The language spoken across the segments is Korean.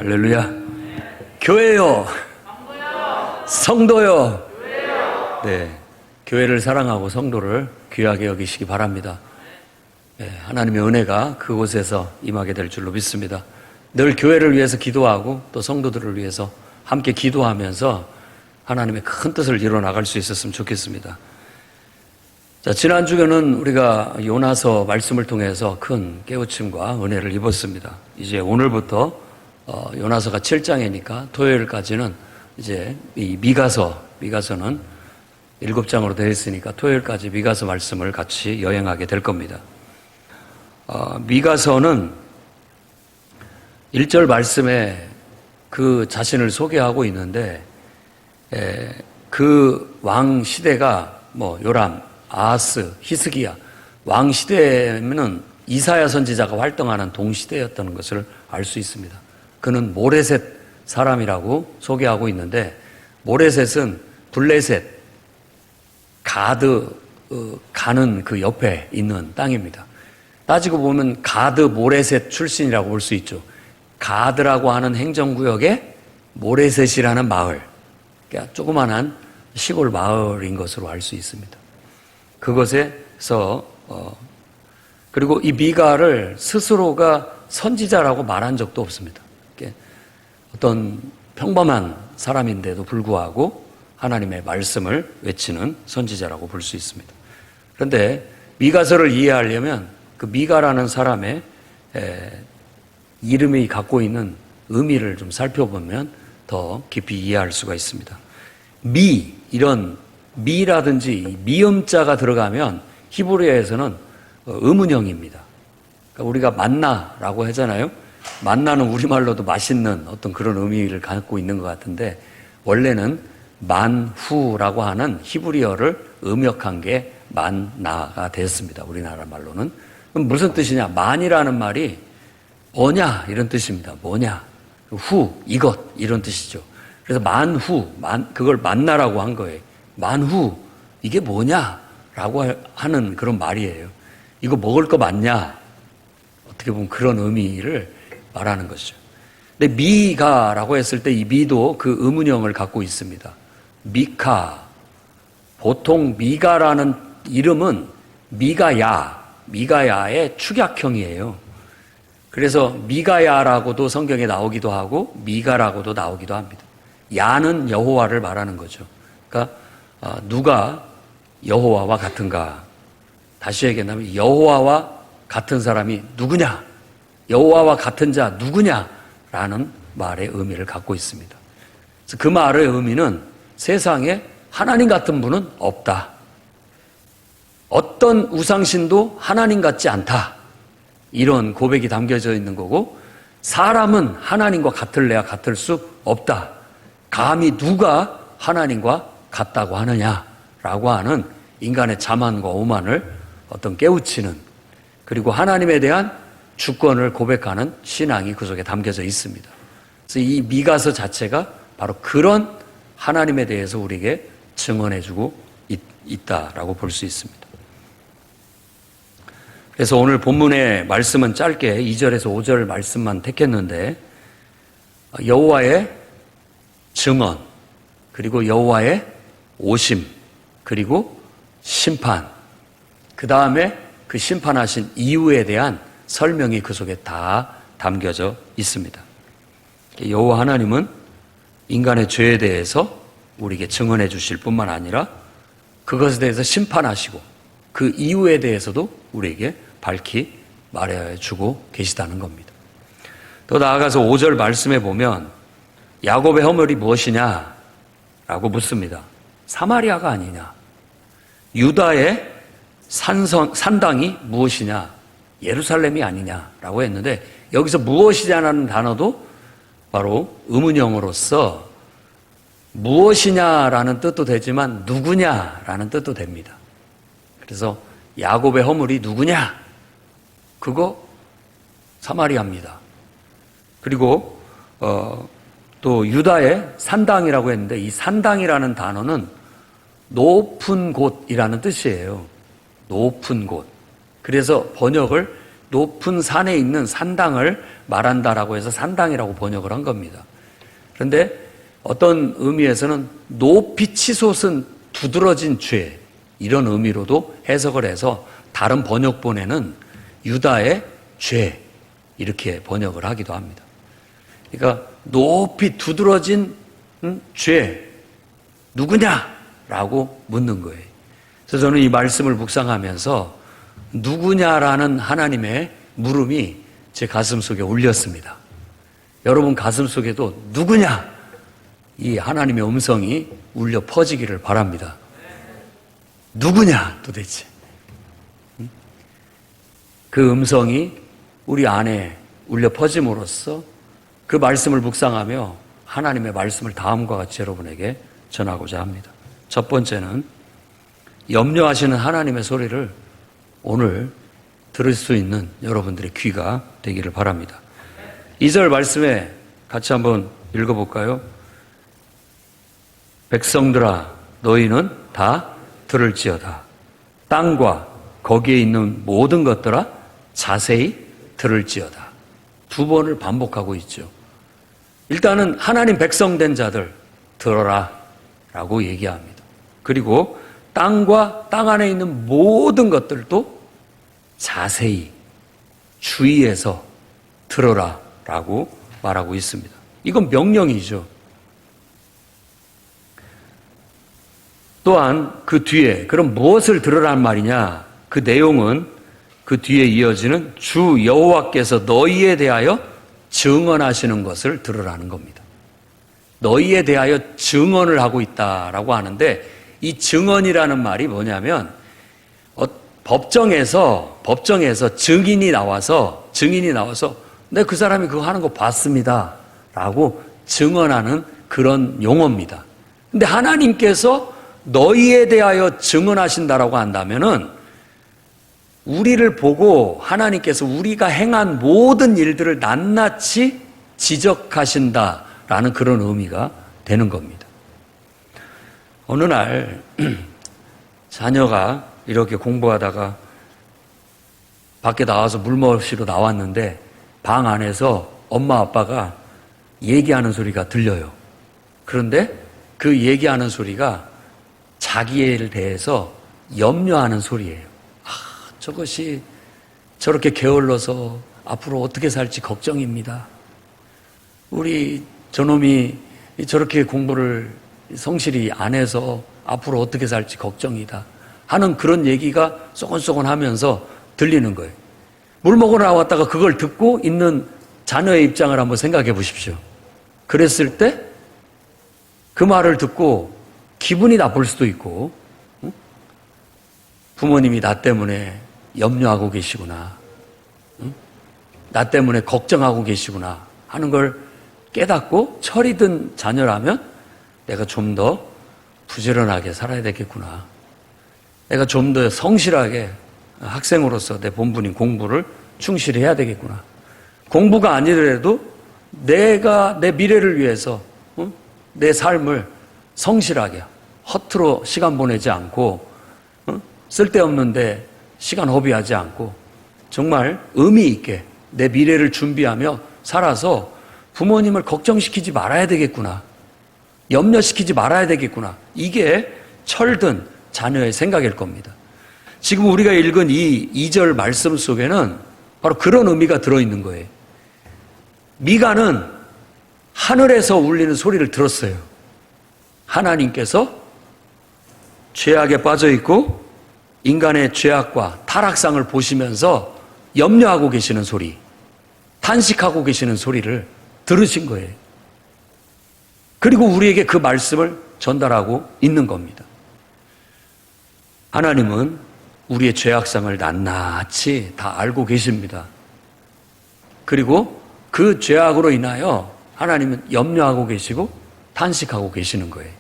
할렐루야. 교회요. 성도요. 네, 교회를 사랑하고 성도를 귀하게 여기시기 바랍니다. 네, 하나님의 은혜가 그곳에서 임하게 될 줄로 믿습니다. 늘 교회를 위해서 기도하고 또 성도들을 위해서 함께 기도하면서 하나님의 큰 뜻을 이뤄나갈 수 있었으면 좋겠습니다. 자, 지난주에는 우리가 요나서 말씀을 통해서 큰 깨우침과 은혜를 입었습니다. 이제 오늘부터 요나서가 7장이니까 토요일까지는 이제 이 미가서는 7장으로 되어 있으니까 토요일까지 미가서 말씀을 같이 여행하게 될 겁니다. 미가서는 1절 말씀에 그 자신을 소개하고 있는데 그 왕 시대가 요람, 아하스, 히스기야 왕 시대에는 이사야 선지자가 활동하는 동시대였다는 것을 알 수 있습니다. 그는 모레셋 사람이라고 소개하고 있는데 모레셋은 블레셋, 가드 가는 그 옆에 있는 땅입니다. 따지고 보면 가드 모레셋 출신이라고 볼 수 있죠. 가드라고 하는 행정구역에 모레셋이라는 마을, 그러니까 조그만한 시골 마을인 것으로 알 수 있습니다. 그것에서 그리고 이 미가를 스스로가 선지자라고 말한 적도 없습니다. 어떤 평범한 사람인데도 불구하고 하나님의 말씀을 외치는 선지자라고 볼 수 있습니다. 그런데 미가서를 이해하려면 그 미가라는 사람의 이름이 갖고 있는 의미를 좀 살펴보면 더 깊이 이해할 수가 있습니다. 이런 미라든지 미음자가 들어가면 히브리어에서는 의문형입니다. 그러니까 우리가 만나라고 하잖아요. 만나는 우리말로도 맛있는 어떤 그런 의미를 갖고 있는 것 같은데 원래는 만후라고 하는 히브리어를 음역한 게 만나가 됐습니다. 우리나라 말로는. 그럼 무슨 뜻이냐? 만이라는 말이 뭐냐 이런 뜻입니다. 뭐냐? 후, 이것 이런 뜻이죠. 그래서 만후, 그걸 만나라고 한 거예요. 만후, 이게 뭐냐라고 하는 그런 말이에요. 이거 먹을 거 맞냐? 어떻게 보면 그런 의미를 말하는 것이죠. 근데 미가라고 했을 때 이 미도 그 의문형을 갖고 있습니다. 미카. 보통 미가라는 이름은 미가야의 축약형이에요. 그래서 미가야라고도 성경에 나오기도 하고 미가라고도 나오기도 합니다. 야는 여호와를 말하는 거죠. 그러니까 누가 여호와와 같은가? 다시 얘기한다면 여호와와 같은 사람이 누구냐? 여호와와 같은 자 누구냐라는 말의 의미를 갖고 있습니다. 그래서 그 말의 의미는 세상에 하나님 같은 분은 없다. 어떤 우상신도 하나님 같지 않다. 이런 고백이 담겨져 있는 거고 사람은 하나님과 같을래야 같을 수 없다. 감히 누가 하나님과 같다고 하느냐라고 하는 인간의 자만과 오만을 어떤 깨우치는 그리고 하나님에 대한 주권을 고백하는 신앙이 그 속에 담겨져 있습니다. 그래서 이 미가서 자체가 바로 그런 하나님에 대해서 우리에게 증언해주고 있다라고 볼 수 있습니다. 그래서 오늘 본문의 말씀은 짧게 2절에서 5절 말씀만 택했는데 여호와의 증언 그리고 여호와의 오심 그리고 심판 그 다음에 그 심판하신 이유에 대한 설명이 그 속에 다 담겨져 있습니다. 여호와 하나님은 인간의 죄에 대해서 우리에게 증언해 주실 뿐만 아니라 그것에 대해서 심판하시고 그 이유에 대해서도 우리에게 밝히 말해 주고 계시다는 겁니다. 더 나아가서 5절 말씀에 보면 야곱의 허물이 무엇이냐? 라고 묻습니다. 사마리아가 아니냐? 유다의 산당이 무엇이냐? 예루살렘이 아니냐라고 했는데 여기서 무엇이냐라는 단어도 바로 의문형으로서 무엇이냐라는 뜻도 되지만 누구냐라는 뜻도 됩니다. 그래서 야곱의 허물이 누구냐? 그거 사마리아입니다. 그리고 또 유다의 산당이라고 했는데 이 산당이라는 단어는 높은 곳이라는 뜻이에요. 높은 곳. 그래서 번역을 높은 산에 있는 산당을 말한다라고 해서 산당이라고 번역을 한 겁니다. 그런데 어떤 의미에서는 높이 치솟은 두드러진 죄, 이런 의미로도 해석을 해서 다른 번역본에는 유다의 죄, 이렇게 번역을 하기도 합니다. 그러니까 높이 두드러진 죄 누구냐라고 묻는 거예요. 그래서 저는 이 말씀을 묵상하면서 누구냐라는 하나님의 물음이 제 가슴 속에 울렸습니다. 여러분 가슴 속에도 누구냐, 이 하나님의 음성이 울려 퍼지기를 바랍니다. 누구냐 도대체. 그 음성이 우리 안에 울려 퍼짐으로써 그 말씀을 묵상하며 하나님의 말씀을 다음과 같이 여러분에게 전하고자 합니다. 첫 번째는 염려하시는 하나님의 소리를 오늘 들을 수 있는 여러분들의 귀가 되기를 바랍니다. 2절 말씀에 같이 한번 읽어볼까요? 백성들아 너희는 다 들을지어다. 땅과 거기에 있는 모든 것들아 자세히 들을지어다. 두 번을 반복하고 있죠. 일단은 하나님 백성된 자들 들어라 라고 얘기합니다. 그리고 땅과 땅 안에 있는 모든 것들도 자세히 주의해서 들어라 라고 말하고 있습니다. 이건 명령이죠. 또한 그 뒤에 그럼 무엇을 들으란 말이냐? 그 내용은 그 뒤에 이어지는 주 여호와께서 너희에 대하여 증언하시는 것을 들으라는 겁니다. 너희에 대하여 증언을 하고 있다라고 하는데 이 증언이라는 말이 뭐냐면 법정에서 증인이 나와서 네, 그 사람이 그거 하는 거 봤습니다 라고 증언하는 그런 용어입니다. 근데 하나님께서 너희에 대하여 증언하신다라고 한다면은 우리를 보고 하나님께서 우리가 행한 모든 일들을 낱낱이 지적하신다라는 그런 의미가 되는 겁니다. 어느 날 자녀가 이렇게 공부하다가 밖에 나와서 물 마시러 나왔는데 방 안에서 엄마 아빠가 얘기하는 소리가 들려요. 그런데 그 얘기하는 소리가 자기에 대해서 염려하는 소리예요. 저것이 저렇게 게을러서 앞으로 어떻게 살지 걱정입니다. 우리 저놈이 저렇게 공부를 성실히 안 해서 앞으로 어떻게 살지 걱정이다 하는 그런 얘기가 쏘곤쏘곤 하면서 들리는 거예요. 물 먹으러 나왔다가 그걸 듣고 있는 자녀의 입장을 한번 생각해 보십시오. 그랬을 때 그 말을 듣고 기분이 나쁠 수도 있고, 부모님이 나 때문에 염려하고 계시구나, 나 때문에 걱정하고 계시구나 하는 걸 깨닫고 철이 든 자녀라면 내가 좀 더 부지런하게 살아야 되겠구나, 내가 좀 더 성실하게 학생으로서 내 본분인 공부를 충실히 해야 되겠구나, 공부가 아니더라도 내가 내 미래를 위해서 내 삶을 성실하게 허투루 시간 보내지 않고 쓸데없는데 시간 허비하지 않고 정말 의미 있게 내 미래를 준비하며 살아서 부모님을 걱정시키지 말아야 되겠구나, 염려시키지 말아야 되겠구나, 이게 철든 자녀의 생각일 겁니다. 지금 우리가 읽은 이 2절 말씀 속에는 바로 그런 의미가 들어있는 거예요. 미가는 하늘에서 울리는 소리를 들었어요. 하나님께서 죄악에 빠져 있고 인간의 죄악과 타락상을 보시면서 염려하고 계시는 소리, 탄식하고 계시는 소리를 들으신 거예요. 그리고 우리에게 그 말씀을 전달하고 있는 겁니다. 하나님은 우리의 죄악상을 낱낱이 다 알고 계십니다. 그리고 그 죄악으로 인하여 하나님은 염려하고 계시고 탄식하고 계시는 거예요.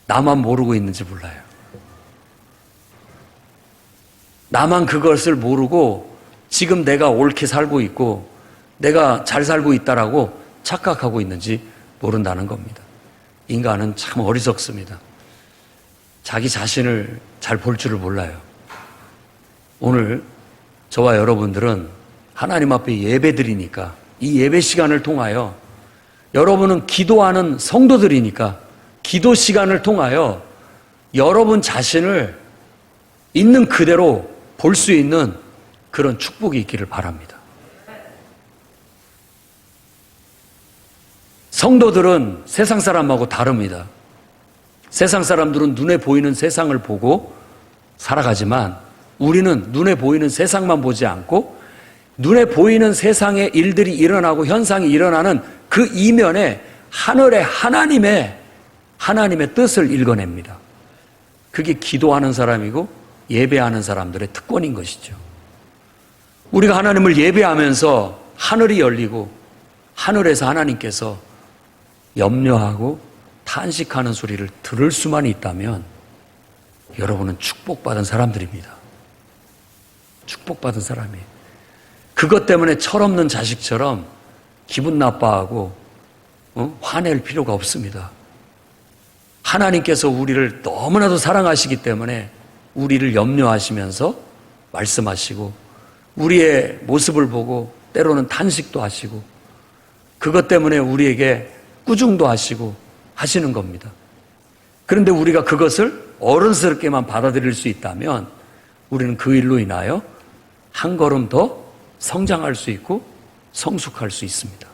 나만 모르고 있는지 몰라요. 나만 그것을 모르고 지금 내가 옳게 살고 있고 내가 잘 살고 있다라고 착각하고 있는지 모른다는 겁니다. 인간은 참 어리석습니다. 자기 자신을 잘 볼 줄을 몰라요. 오늘 저와 여러분들은 하나님 앞에 예배 드리니까 이 예배 시간을 통하여 여러분은 기도하는 성도들이니까 기도 시간을 통하여 여러분 자신을 있는 그대로 볼 수 있는 그런 축복이 있기를 바랍니다. 성도들은 세상 사람하고 다릅니다. 세상 사람들은 눈에 보이는 세상을 보고 살아가지만 우리는 눈에 보이는 세상만 보지 않고 눈에 보이는 세상의 일들이 일어나고 현상이 일어나는 그 이면에 하늘의 하나님의 뜻을 읽어냅니다. 그게 기도하는 사람이고 예배하는 사람들의 특권인 것이죠. 우리가 하나님을 예배하면서 하늘이 열리고 하늘에서 하나님께서 염려하고 탄식하는 소리를 들을 수만 있다면 여러분은 축복받은 사람들입니다. 축복받은 사람이에요. 그것 때문에 철없는 자식처럼 기분 나빠하고 화낼 필요가 없습니다. 하나님께서 우리를 너무나도 사랑하시기 때문에 우리를 염려하시면서 말씀하시고 우리의 모습을 보고 때로는 탄식도 하시고 그것 때문에 우리에게 꾸중도 하시고 하시는 겁니다. 그런데 우리가 그것을 어른스럽게만 받아들일 수 있다면 우리는 그 일로 인하여 한 걸음 더 성장할 수 있고 성숙할 수 있습니다.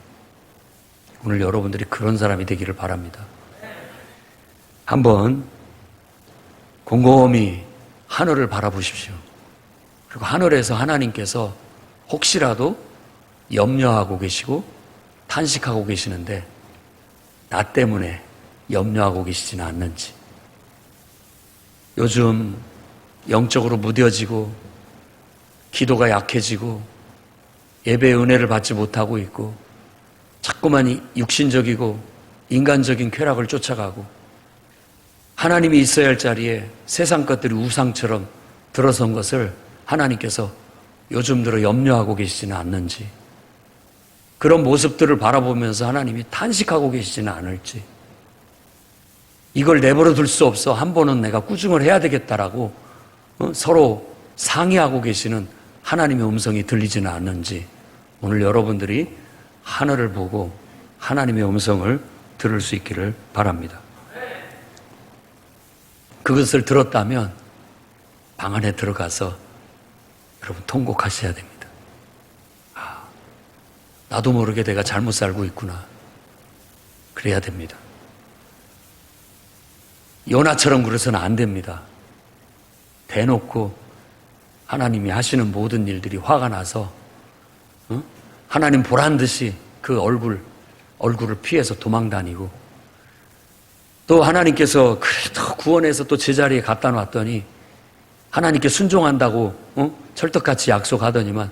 오늘 여러분들이 그런 사람이 되기를 바랍니다. 한번 곰곰이 하늘을 바라보십시오. 그리고 하늘에서 하나님께서 혹시라도 염려하고 계시고 탄식하고 계시는데 나 때문에 염려하고 계시지는 않는지, 요즘 영적으로 무뎌지고 기도가 약해지고 예배의 은혜를 받지 못하고 있고 자꾸만 육신적이고 인간적인 쾌락을 쫓아가고 하나님이 있어야 할 자리에 세상 것들이 우상처럼 들어선 것을 하나님께서 요즘 들어 염려하고 계시지는 않는지, 그런 모습들을 바라보면서 하나님이 탄식하고 계시지는 않을지, 이걸 내버려 둘 수 없어 한 번은 내가 꾸중을 해야 되겠다라고 서로 상의하고 계시는 하나님의 음성이 들리지는 않는지 오늘 여러분들이 하늘을 보고 하나님의 음성을 들을 수 있기를 바랍니다. 그것을 들었다면 방 안에 들어가서 여러분 통곡하셔야 됩니다. 나도 모르게 내가 잘못 살고 있구나. 그래야 됩니다. 요나처럼 그래서는 안 됩니다. 대놓고 하나님이 하시는 모든 일들이 화가 나서 하나님 보란 듯이 그 얼굴을 피해서 도망다니고, 또 하나님께서 그래도 구원해서 또 제자리에 갖다 놨더니 하나님께 순종한다고 철떡같이 약속하더니만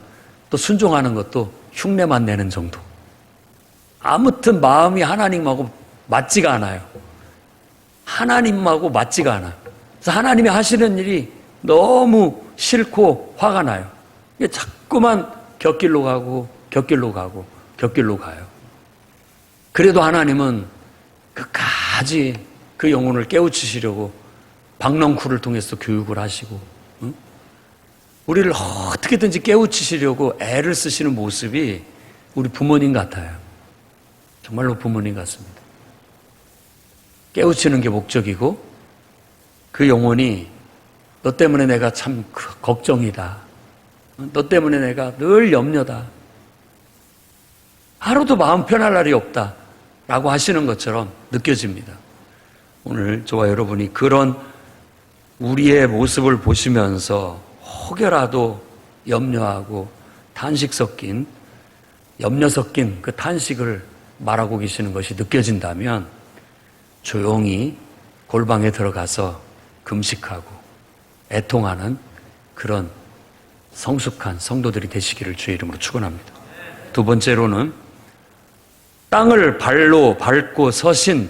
또 순종하는 것도 흉내만 내는 정도. 아무튼 마음이 하나님하고 맞지가 않아요. 하나님하고 맞지가 않아요. 그래서 하나님이 하시는 일이 너무 싫고 화가 나요. 자꾸만 곁길로 가고 가요. 그래도 하나님은 끝까지 그 영혼을 깨우치시려고 박넝쿨을 통해서 교육을 하시고 우리를 어떻게든지 깨우치시려고 애를 쓰시는 모습이 우리 부모님 같아요. 정말로 부모님 같습니다. 깨우치는 게 목적이고 그 영혼이 너 때문에 내가 참 걱정이다. 너 때문에 내가 늘 염려다. 하루도 마음 편할 날이 없다. 라고 하시는 것처럼 느껴집니다. 오늘 저와 여러분이 그런 우리의 모습을 보시면서 혹여라도 염려하고 염려 섞인 그 탄식을 말하고 계시는 것이 느껴진다면 조용히 골방에 들어가서 금식하고 애통하는 그런 성숙한 성도들이 되시기를 주의 이름으로 축원합니다. 두 번째로는 땅을 발로 밟고 서신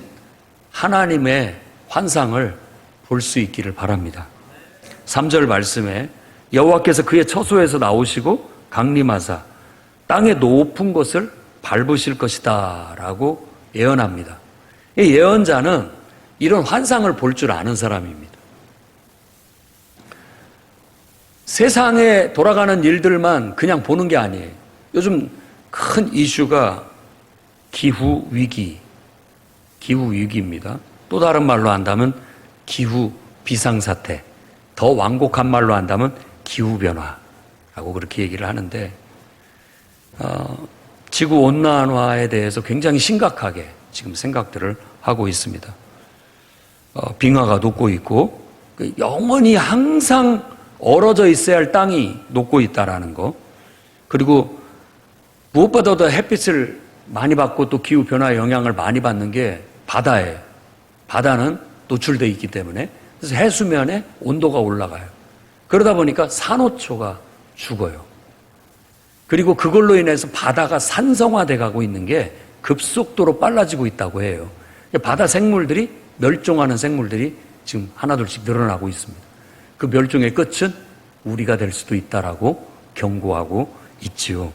하나님의 환상을 볼 수 있기를 바랍니다. 3절 말씀에 여호와께서 그의 처소에서 나오시고 강림하사 땅의 높은 곳을 밟으실 것이다 라고 예언합니다. 이 예언자는 이런 환상을 볼 줄 아는 사람입니다. 세상에 돌아가는 일들만 그냥 보는 게 아니에요. 요즘 큰 이슈가 기후 위기입니다. 또 다른 말로 한다면 기후 비상사태, 더 완곡한 말로 한다면 기후 변화라고 그렇게 얘기를 하는데, 지구 온난화에 대해서 굉장히 심각하게 지금 생각들을 하고 있습니다. 빙하가 녹고 있고 영원히 항상 얼어져 있어야 할 땅이 녹고 있다라는 거, 그리고 무엇보다도 햇빛을 많이 받고 또 기후 변화의 영향을 많이 받는 게 바다예요. 바다는 노출되어 있기 때문에, 그래서 해수면에 온도가 올라가요. 그러다 보니까 산호초가 죽어요. 그리고 그걸로 인해서 바다가 산성화돼 가고 있는 게 급속도로 빨라지고 있다고 해요. 바다 생물들이, 멸종하는 생물들이 지금 하나둘씩 늘어나고 있습니다. 그 멸종의 끝은 우리가 될 수도 있다라고 경고하고 있지요.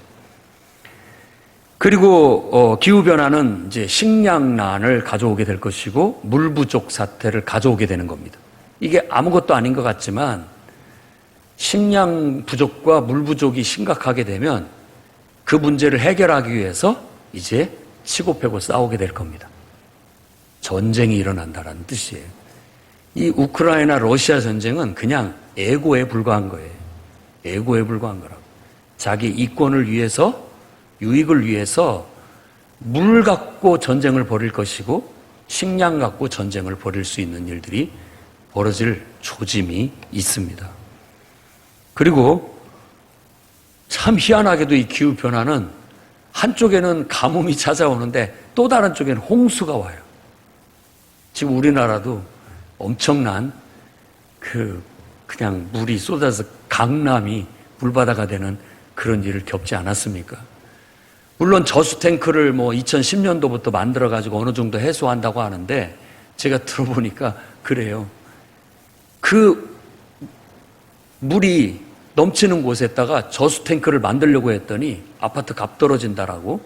그리고 기후변화는 이제 식량난을 가져오게 될 것이고 물 부족 사태를 가져오게 되는 겁니다. 이게 아무것도 아닌 것 같지만 식량 부족과 물 부족이 심각하게 되면 그 문제를 해결하기 위해서 이제 치고 패고 싸우게 될 겁니다. 전쟁이 일어난다는 뜻이에요. 이 우크라이나 러시아 전쟁은 그냥 애고에 불과한 거예요. 애고에 불과한 거라고. 자기 이권을 위해서, 유익을 위해서 물 갖고 전쟁을 벌일 것이고 식량 갖고 전쟁을 벌일 수 있는 일들이 벌어질 조짐이 있습니다. 그리고 참 희한하게도 이 기후변화는 한쪽에는 가뭄이 찾아오는데 또 다른 쪽에는 홍수가 와요. 지금 우리나라도 엄청난 그냥 물이 쏟아서 강남이 물바다가 되는 그런 일을 겪지 않았습니까? 물론 저수탱크를 2010년도부터 만들어가지고 어느 정도 해소한다고 하는데 제가 들어보니까 그래요. 그 물이 넘치는 곳에다가 저수탱크를 만들려고 했더니 아파트 값 떨어진다라고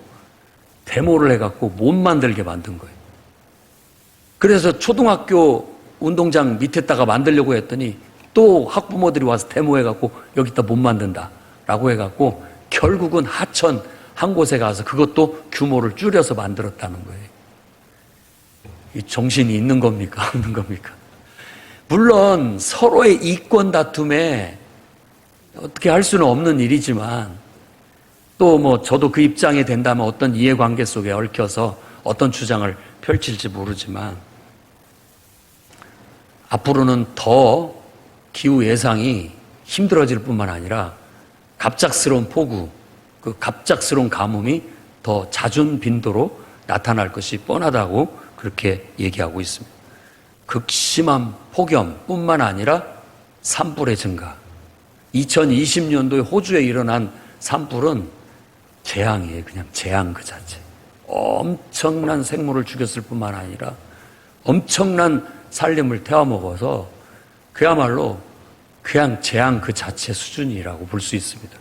데모를 해갖고 못 만들게 만든 거예요. 그래서 초등학교 운동장 밑에다가 만들려고 했더니 또 학부모들이 와서 데모해갖고 여기다 못 만든다라고 해갖고 결국은 하천 한 곳에 가서 그것도 규모를 줄여서 만들었다는 거예요. 이 정신이 있는 겁니까? 없는 겁니까? 물론 서로의 이권 다툼에 어떻게 할 수는 없는 일이지만 또 저도 그 입장이 된다면 어떤 이해관계 속에 얽혀서 어떤 주장을 펼칠지 모르지만 앞으로는 더 기후 예상이 힘들어질 뿐만 아니라 갑작스러운 폭우, 그 갑작스러운 가뭄이 더 잦은 빈도로 나타날 것이 뻔하다고 그렇게 얘기하고 있습니다. 극심한 폭염뿐만 아니라 산불의 증가. 2020년도에 호주에 일어난 산불은 재앙이에요. 그냥 재앙 그 자체. 엄청난 생물을 죽였을 뿐만 아니라 엄청난 산림을 태워먹어서 그야말로 그냥 재앙 그 자체 수준이라고 볼 수 있습니다.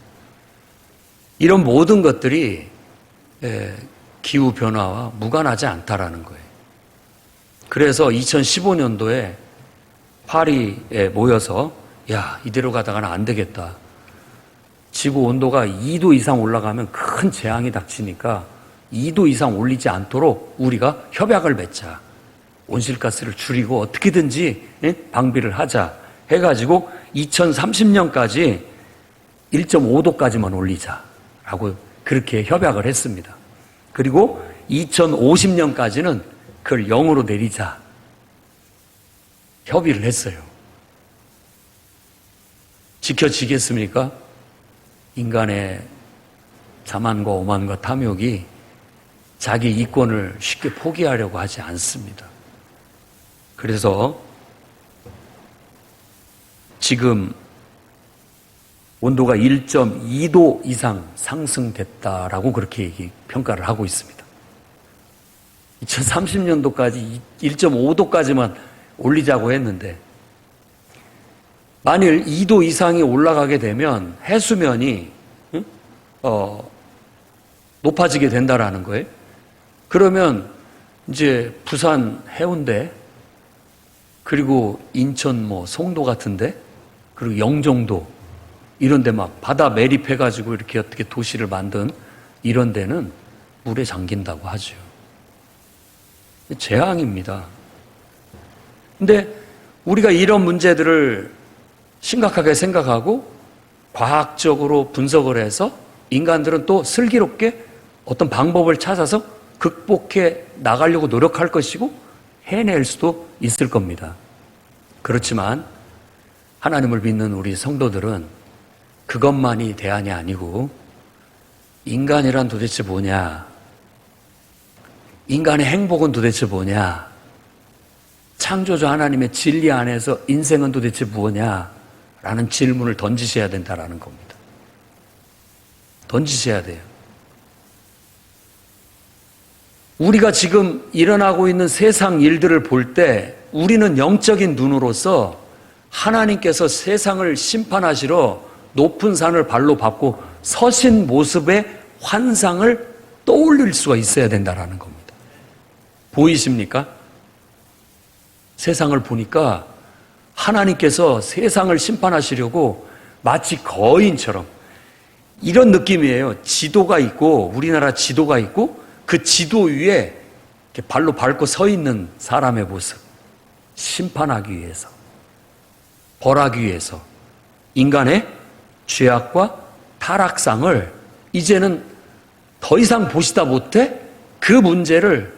이런 모든 것들이 기후변화와 무관하지 않다라는 거예요. 그래서 2015년도에 파리에 모여서 이대로 가다가는 안 되겠다. 지구 온도가 2도 이상 올라가면 큰 재앙이 닥치니까 2도 이상 올리지 않도록 우리가 협약을 맺자. 온실가스를 줄이고 어떻게든지 방비를 하자 해가지고 2030년까지 1.5도까지만 올리자라고 그렇게 협약을 했습니다. 그리고 2050년까지는 그걸 0으로 내리자 협의를 했어요. 지켜지겠습니까? 인간의 자만과 오만과 탐욕이 자기 이권을 쉽게 포기하려고 하지 않습니다. 그래서 지금 온도가 1.2도 이상 상승됐다라고 그렇게 평가를 하고 있습니다. 2030년도까지 1.5도까지만 올리자고 했는데 만일 2도 이상이 올라가게 되면 해수면이 높아지게 된다라는 거예요. 그러면 이제 부산 해운대 그리고 인천 송도 같은데 그리고 영종도 이런 데 막 바다 매립해가지고 이렇게 어떻게 도시를 만든 이런 데는 물에 잠긴다고 하죠. 재앙입니다. 근데 우리가 이런 문제들을 심각하게 생각하고 과학적으로 분석을 해서 인간들은 또 슬기롭게 어떤 방법을 찾아서 극복해 나가려고 노력할 것이고 해낼 수도 있을 겁니다. 그렇지만 하나님을 믿는 우리 성도들은 그것만이 대안이 아니고 인간이란 도대체 뭐냐? 인간의 행복은 도대체 뭐냐? 창조주 하나님의 진리 안에서 인생은 도대체 뭐냐? 라는 질문을 던지셔야 된다라는 겁니다. 던지셔야 돼요. 우리가 지금 일어나고 있는 세상 일들을 볼 때 우리는 영적인 눈으로서 하나님께서 세상을 심판하시러 높은 산을 발로 밟고 서신 모습의 환상을 떠올릴 수가 있어야 된다라는 겁니다. 보이십니까? 세상을 보니까 하나님께서 세상을 심판하시려고 마치 거인처럼 이런 느낌이에요. 지도가 있고 우리나라 지도가 있고 그 지도 위에 이렇게 발로 밟고 서 있는 사람의 모습. 심판하기 위해서, 벌하기 위해서 인간의 죄악과 타락상을 이제는 더 이상 보시다 못해 그 문제를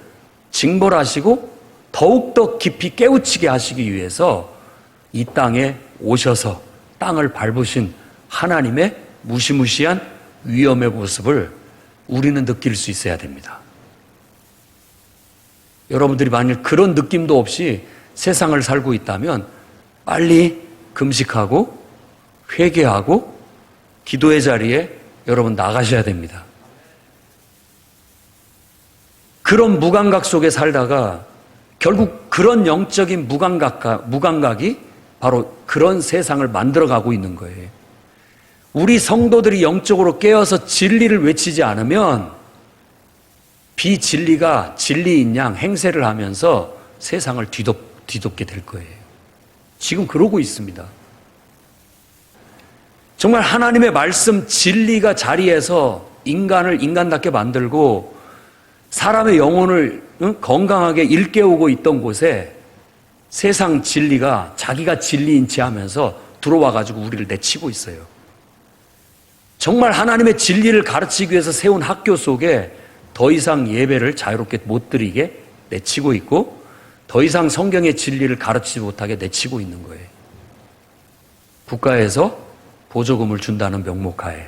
징벌하시고 더욱더 깊이 깨우치게 하시기 위해서 이 땅에 오셔서 땅을 밟으신 하나님의 무시무시한 위엄의 모습을 우리는 느낄 수 있어야 됩니다. 여러분들이 만일 그런 느낌도 없이 세상을 살고 있다면 빨리 금식하고 회개하고 기도의 자리에 여러분 나가셔야 됩니다. 그런 무감각 속에 살다가 결국 그런 영적인 무감각이 바로 그런 세상을 만들어가고 있는 거예요. 우리 성도들이 영적으로 깨어서 진리를 외치지 않으면 비진리가 진리인 양 행세를 하면서 세상을 뒤덮게 될 거예요. 지금 그러고 있습니다. 정말 하나님의 말씀 진리가 자리에서 인간을 인간답게 만들고 사람의 영혼을 건강하게 일깨우고 있던 곳에 세상 진리가 자기가 진리인 체 하면서 들어와가지고 우리를 내치고 있어요. 정말 하나님의 진리를 가르치기 위해서 세운 학교 속에 더 이상 예배를 자유롭게 못 드리게 내치고 있고 더 이상 성경의 진리를 가르치지 못하게 내치고 있는 거예요. 국가에서 보조금을 준다는 명목하에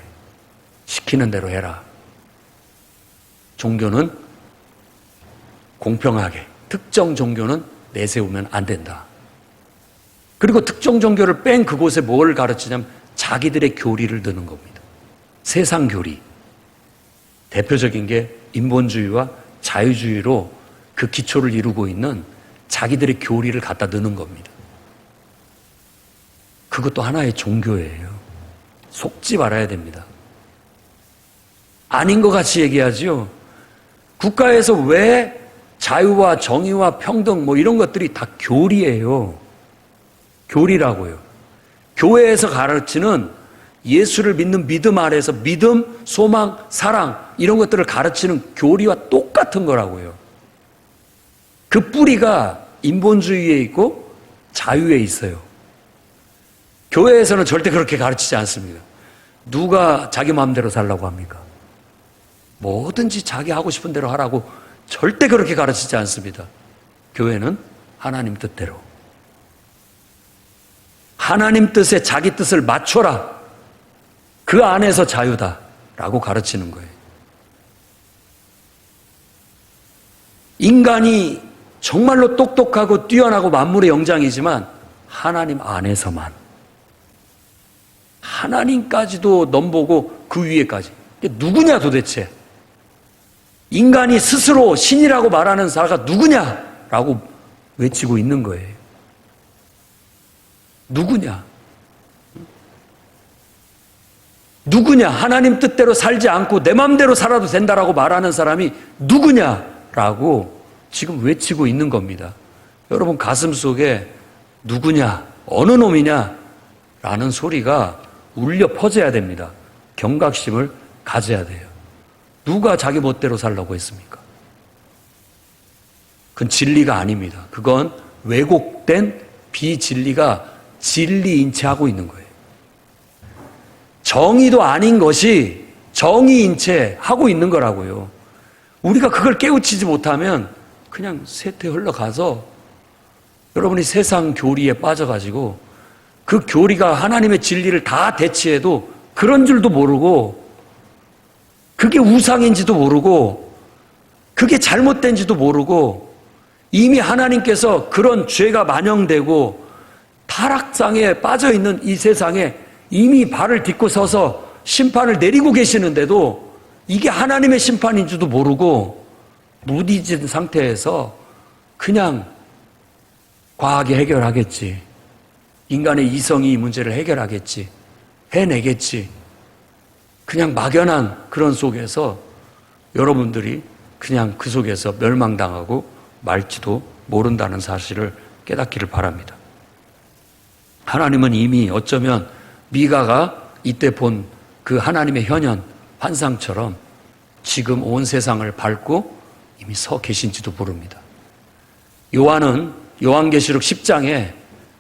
시키는 대로 해라. 종교는 공평하게, 특정 종교는 내세우면 안 된다. 그리고 특정 종교를 뺀 그곳에 뭘 가르치냐면 자기들의 교리를 드는 겁니다. 세상 교리. 대표적인 게 인본주의와 자유주의로 그 기초를 이루고 있는 자기들의 교리를 갖다 넣는 겁니다. 그것도 하나의 종교예요. 속지 말아야 됩니다. 아닌 것 같이 얘기하지요. 국가에서 왜 자유와 정의와 평등 뭐 이런 것들이 다 교리예요. 교리라고요. 교회에서 가르치는 예수를 믿는 믿음 아래서 믿음, 소망, 사랑 이런 것들을 가르치는 교리와 똑같은 거라고요. 그 뿌리가 인본주의에 있고 자유에 있어요. 교회에서는 절대 그렇게 가르치지 않습니다. 누가 자기 마음대로 살라고 합니까? 뭐든지 자기 하고 싶은 대로 하라고 절대 그렇게 가르치지 않습니다. 교회는 하나님 뜻대로. 하나님 뜻에 자기 뜻을 맞춰라. 그 안에서 자유다라고 가르치는 거예요. 인간이 정말로 똑똑하고 뛰어나고 만물의 영장이지만 하나님 안에서만. 하나님까지도 넘보고 그 위에까지. 누구냐 도대체? 인간이 스스로 신이라고 말하는 자가 누구냐라고 외치고 있는 거예요. 누구냐? 누구냐? 하나님 뜻대로 살지 않고 내 마음대로 살아도 된다라고 말하는 사람이 누구냐라고 지금 외치고 있는 겁니다. 여러분 가슴 속에 누구냐? 어느 놈이냐? 라는 소리가 울려 퍼져야 됩니다. 경각심을 가져야 돼요. 누가 자기 멋대로 살라고 했습니까? 그건 진리가 아닙니다. 그건 왜곡된 비진리가 진리인 채 하고 있는 거예요. 정의도 아닌 것이 정의인 채 하고 있는 거라고요. 우리가 그걸 깨우치지 못하면 그냥 쇠퇴 흘러가서 여러분이 세상 교리에 빠져가지고 그 교리가 하나님의 진리를 다 대치해도 그런 줄도 모르고 그게 우상인지도 모르고 그게 잘못된지도 모르고 이미 하나님께서 그런 죄가 만영되고 타락상에 빠져있는 이 세상에 이미 발을 딛고 서서 심판을 내리고 계시는데도 이게 하나님의 심판인지도 모르고 무디진 상태에서 그냥 과학이 해결하겠지. 인간의 이성이 이 문제를 해결하겠지. 해내겠지. 그냥 막연한 그런 속에서 여러분들이 그냥 그 속에서 멸망당하고 말지도 모른다는 사실을 깨닫기를 바랍니다. 하나님은 이미 어쩌면 미가가 이때 본 그 하나님의 현현, 환상처럼 지금 온 세상을 밟고 이미 서 계신지도 모릅니다. 요한은 요한계시록 10장에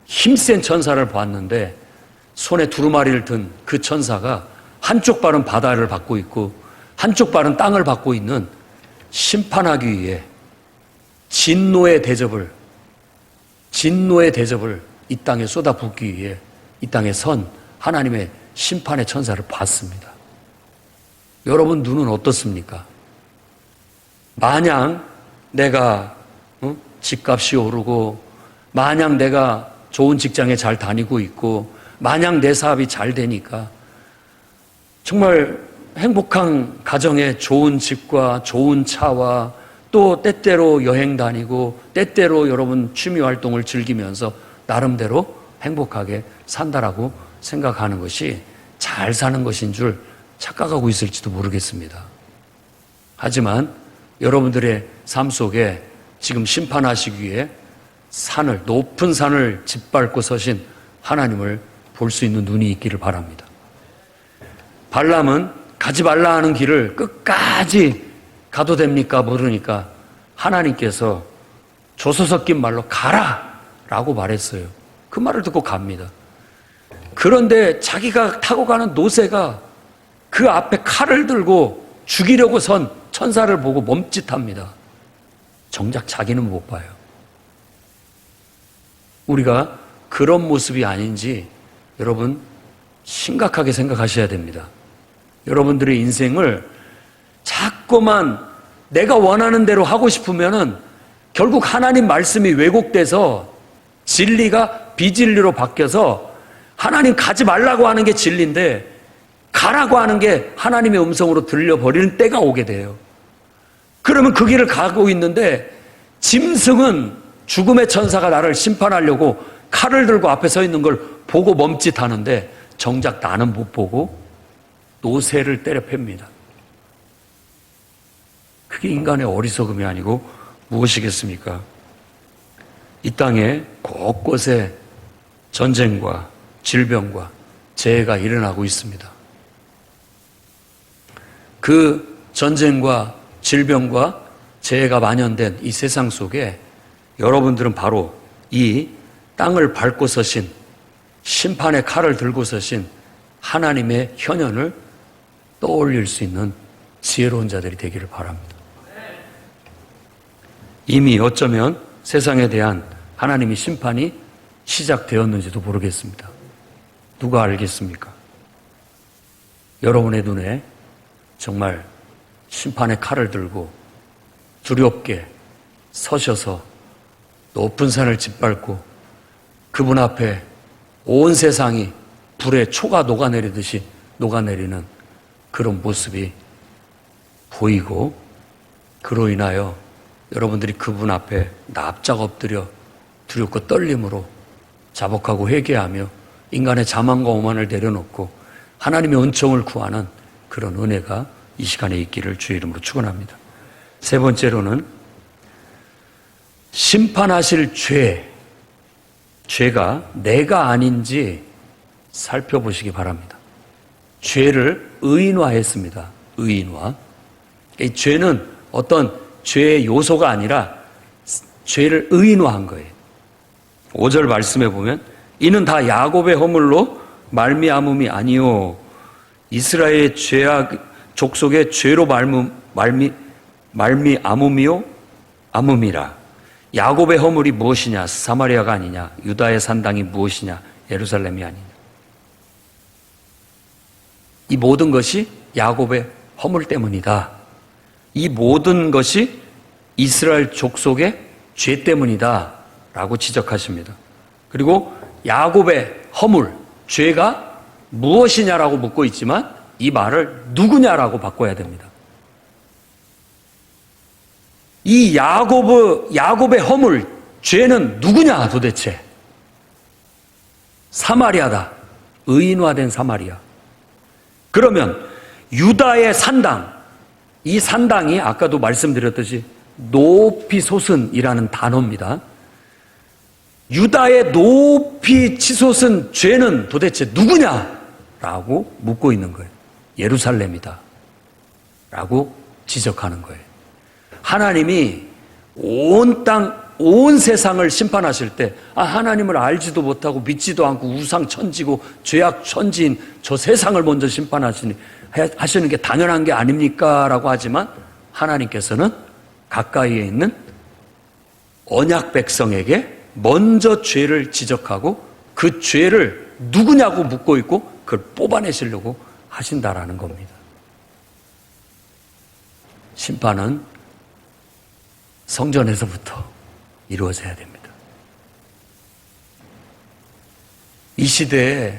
힘센 천사를 보았는데 손에 두루마리를 든 그 천사가 한쪽 발은 바다를 받고 있고 한쪽 발은 땅을 받고 있는 심판하기 위해 진노의 대접을 이 땅에 쏟아붓기 위해 이 땅에 선 하나님의 심판의 천사를 봤습니다. 여러분 눈은 어떻습니까? 마냥 내가 집값이 오르고 마냥 내가 좋은 직장에 잘 다니고 있고 마냥 내 사업이 잘 되니까 정말 행복한 가정에 좋은 집과 좋은 차와 또 때때로 여행 다니고 때때로 여러분 취미 활동을 즐기면서 나름대로 행복하게 산다라고 생각하는 것이 잘 사는 것인 줄 착각하고 있을지도 모르겠습니다. 하지만 여러분들의 삶 속에 지금 심판하시기 위해 높은 산을 짓밟고 서신 하나님을 볼 수 있는 눈이 있기를 바랍니다. 발람은 가지 말라 하는 길을 끝까지 가도 됩니까? 모르니까 하나님께서 조서 섞인 말로 가라! 라고 말했어요. 그 말을 듣고 갑니다. 그런데 자기가 타고 가는 노새가 그 앞에 칼을 들고 죽이려고 선 천사를 보고 멈칫합니다. 정작 자기는 못 봐요. 우리가 그런 모습이 아닌지 여러분 심각하게 생각하셔야 됩니다. 여러분들의 인생을 자꾸만 내가 원하는 대로 하고 싶으면은 결국 하나님 말씀이 왜곡돼서 진리가 비진리로 바뀌어서 하나님 가지 말라고 하는 게 진리인데 가라고 하는 게 하나님의 음성으로 들려버리는 때가 오게 돼요. 그러면 그 길을 가고 있는데 짐승은 죽음의 천사가 나를 심판하려고 칼을 들고 앞에 서 있는 걸 보고 멈칫하는데 정작 나는 못 보고 노새를 때려 팹니다. 그게 인간의 어리석음이 아니고 무엇이겠습니까? 이 땅에 곳곳에 전쟁과 질병과 재해가 일어나고 있습니다. 그 전쟁과 질병과 재해가 만연된 이 세상 속에 여러분들은 바로 이 땅을 밟고 서신 심판의 칼을 들고 서신 하나님의 현현을 떠올릴 수 있는 지혜로운 자들이 되기를 바랍니다. 이미 어쩌면 세상에 대한 하나님의 심판이 시작되었는지도 모르겠습니다. 누가 알겠습니까? 여러분의 눈에 정말 심판의 칼을 들고 두렵게 서셔서 높은 산을 짓밟고 그분 앞에 온 세상이 불에 초가 녹아내리듯이 녹아내리는 그런 모습이 보이고 그로 인하여 여러분들이 그분 앞에 납작 엎드려 두렵고 떨림으로 자복하고 회개하며 인간의 자만과 오만을 내려놓고 하나님의 은총을 구하는 그런 은혜가 이 시간에 있기를 주의 이름으로 축원합니다. 세 번째로는 심판하실 죄가 내가 아닌지 살펴보시기 바랍니다. 죄를 의인화했습니다. 의인화. 이 죄는 어떤 죄의 요소가 아니라 죄를 의인화한 거예요. 5절 말씀해 보면 이는 다 야곱의 허물로 말미암음이 아니요 이스라엘의 죄악 족속의 죄로 말미암음이요 암음이라. 야곱의 허물이 무엇이냐? 사마리아가 아니냐? 유다의 산당이 무엇이냐? 예루살렘이 아니냐? 이 모든 것이 야곱의 허물 때문이다. 이 모든 것이 이스라엘 족속의 죄 때문이다 라고 지적하십니다. 그리고 야곱의 허물, 죄가 무엇이냐라고 묻고 있지만 이 말을 누구냐라고 바꿔야 됩니다. 이 야곱의 허물, 죄는 누구냐 도대체? 사마리아다. 의인화된 사마리아. 그러면 유다의 산당, 이 산당이 아까도 말씀드렸듯이 높이 솟은이라는 단어입니다. 유다의 높이 치솟은 죄는 도대체 누구냐라고 묻고 있는 거예요. 예루살렘이다 라고 지적하는 거예요. 하나님이 온 땅, 온 세상을 심판하실 때 하나님을 알지도 못하고 믿지도 않고 우상 천지고 죄악 천지인 저 세상을 먼저 하시는 게 당연한 게 아닙니까? 라고 하지만 하나님께서는 가까이에 있는 언약 백성에게 먼저 죄를 지적하고 그 죄를 누구냐고 묻고 있고 그걸 뽑아내시려고 하신다라는 겁니다. 심판은 성전에서부터 이루어져야 됩니다. 이 시대에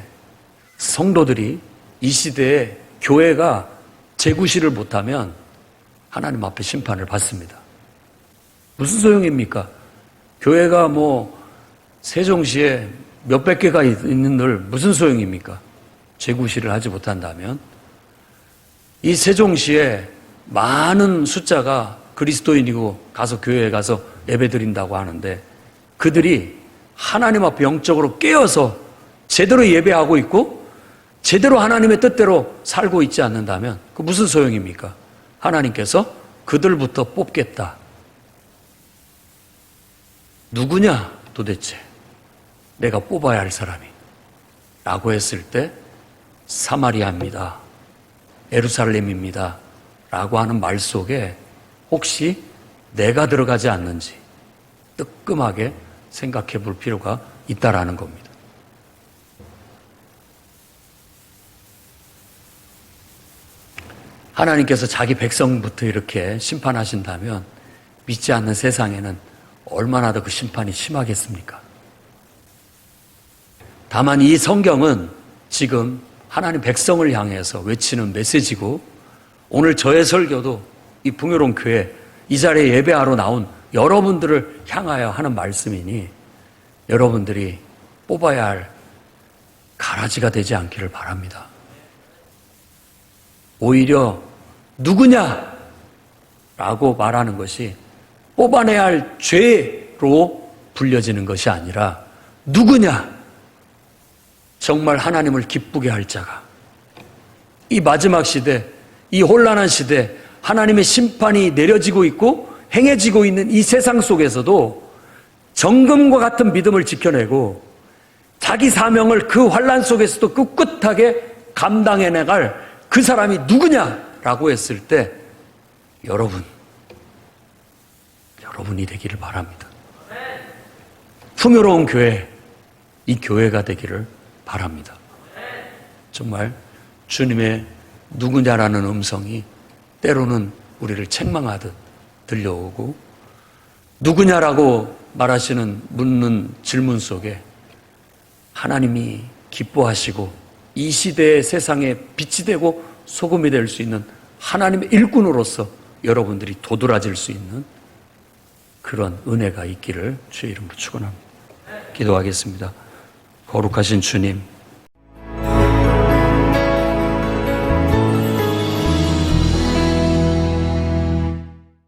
성도들이, 이 시대에 교회가 재구시를 못하면 하나님 앞에 심판을 받습니다. 무슨 소용입니까? 교회가 세종시에 몇백 개가 있는들 무슨 소용입니까? 재구시를 하지 못한다면 이 세종시에 많은 숫자가 그리스도인이고 가서 교회에 가서 예배드린다고 하는데 그들이 하나님 앞에 영적으로 깨어서 제대로 예배하고 있고 제대로 하나님의 뜻대로 살고 있지 않는다면 그 무슨 소용입니까? 하나님께서 그들부터 뽑겠다. 누구냐 도대체 내가 뽑아야 할 사람이 라고 했을 때 사마리아입니다. 예루살렘입니다. 라고 하는 말 속에 혹시 내가 들어가지 않는지 뜨끔하게 생각해 볼 필요가 있다라는 겁니다. 하나님께서 자기 백성부터 이렇게 심판하신다면 믿지 않는 세상에는 얼마나 더 그 심판이 심하겠습니까? 다만 이 성경은 지금 하나님 백성을 향해서 외치는 메시지고 오늘 저의 설교도 이 풍요로운 교회 이 자리에 예배하러 나온 여러분들을 향하여 하는 말씀이니 여러분들이 뽑아야 할 가라지가 되지 않기를 바랍니다. 오히려 누구냐? 라고 말하는 것이 뽑아내야 할 죄로 불려지는 것이 아니라 누구냐? 정말 하나님을 기쁘게 할 자가 이 마지막 시대, 이 혼란한 시대 하나님의 심판이 내려지고 있고 행해지고 있는 이 세상 속에서도 정금과 같은 믿음을 지켜내고 자기 사명을 그 환란 속에서도 꿋꿋하게 감당해 나갈 그 사람이 누구냐라고 했을 때 여러분이 되기를 바랍니다. 풍요로운 교회, 이 교회가 되기를 바랍니다. 정말 주님의 누구냐라는 음성이 때로는 우리를 책망하듯 들려오고 누구냐라고 묻는 질문 속에 하나님이 기뻐하시고 이 시대의 세상에 빛이 되고 소금이 될 수 있는 하나님의 일꾼으로서 여러분들이 도드라질 수 있는 그런 은혜가 있기를 주의 이름으로 축원합니다. 기도하겠습니다. 거룩하신 주님,